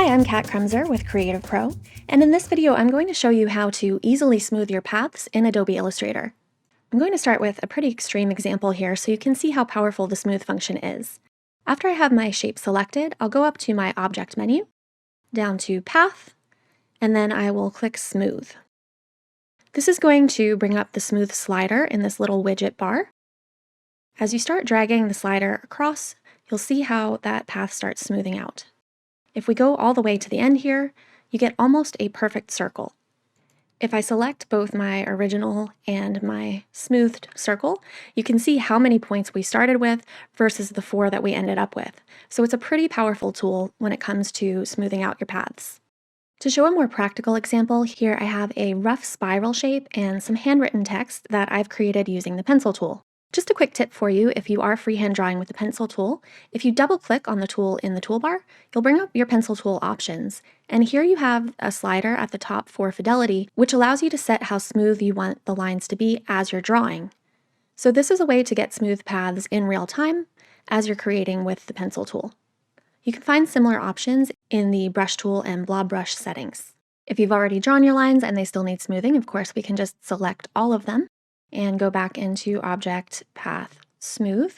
Hi, I'm Kremser with CreativePro, and in this video I'm going to show you how to easily smooth your paths in Adobe Illustrator. I'm going to start with a pretty extreme example here so you can see how powerful the smooth function is. After I have my shape selected, I'll go up to my Object menu, down to Path, and then I will click Smooth. This is going to bring up the smooth slider in this little widget bar. As you start dragging the slider across, you'll see how that path starts smoothing out. If we go all the way to the end here, you get almost a perfect circle. If I select both my original and my smoothed circle, you can see how many points we started with versus the 4 that we ended up with. So it's a pretty powerful tool when it comes to smoothing out your paths. To show a more practical example, here I have a rough spiral shape and some handwritten text that I've created using the pencil tool. Just a quick tip for you if you are freehand drawing with the pencil tool, if you double-click on the tool in the toolbar, you'll bring up your pencil tool options. And here you have a slider at the top for fidelity, which allows you to set how smooth you want the lines to be as you're drawing. So this is a way to get smooth paths in real time as you're creating with the pencil tool. You can find similar options in the brush tool and blob brush settings. If you've already drawn your lines and they still need smoothing, of course, we can just select all of them and go back into Object, Path, Smooth.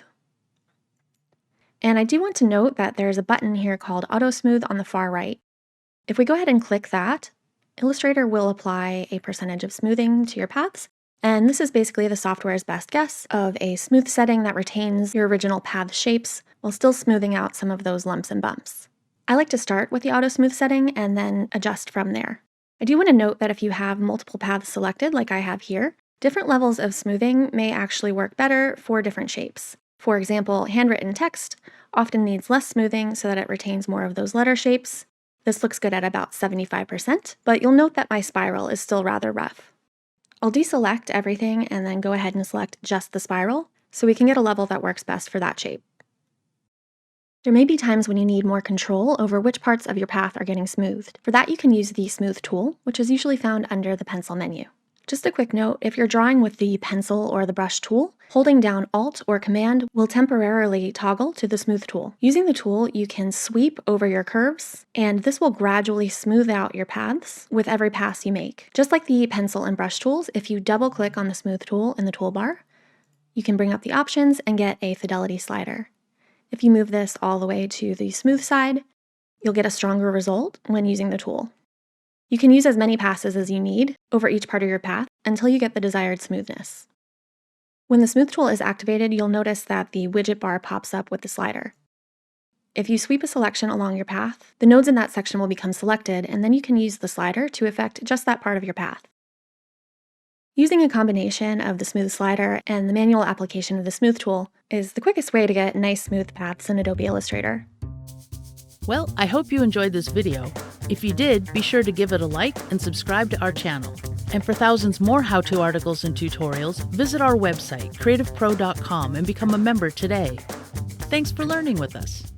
And I do want to note that there's a button here called Auto Smooth on the far right. If we go ahead and click that, Illustrator will apply a percentage of smoothing to your paths, and this is basically the software's best guess of a smooth setting that retains your original path shapes while still smoothing out some of those lumps and bumps. I like to start with the Auto Smooth setting and then adjust from there. I do want to note that if you have multiple paths selected, like I have here, different levels of smoothing may actually work better for different shapes. For example, handwritten text often needs less smoothing so that it retains more of those letter shapes. This looks good at about 75%, but you'll note that my spiral is still rather rough. I'll deselect everything and then go ahead and select just the spiral so we can get a level that works best for that shape. There may be times when you need more control over which parts of your path are getting smoothed. For that, you can use the Smooth tool, which is usually found under the Pencil menu. Just a quick note, if you're drawing with the pencil or the brush tool, holding down Alt or Command will temporarily toggle to the Smooth tool. Using the tool, you can sweep over your curves, and this will gradually smooth out your paths with every pass you make. Just like the pencil and brush tools, if you double-click on the Smooth tool in the toolbar, you can bring up the options and get a fidelity slider. If you move this all the way to the smooth side, you'll get a stronger result when using the tool. You can use as many passes as you need over each part of your path until you get the desired smoothness. When the Smooth tool is activated, you'll notice that the widget bar pops up with the slider. If you sweep a selection along your path, the nodes in that section will become selected, and then you can use the slider to affect just that part of your path. Using a combination of the Smooth slider and the manual application of the Smooth tool is the quickest way to get nice smooth paths in Adobe Illustrator. Well, I hope you enjoyed this video. If you did, be sure to give it a like and subscribe to our channel. And for thousands more how-to articles and tutorials, visit our website, creativepro.com, and become a member today. Thanks for learning with us.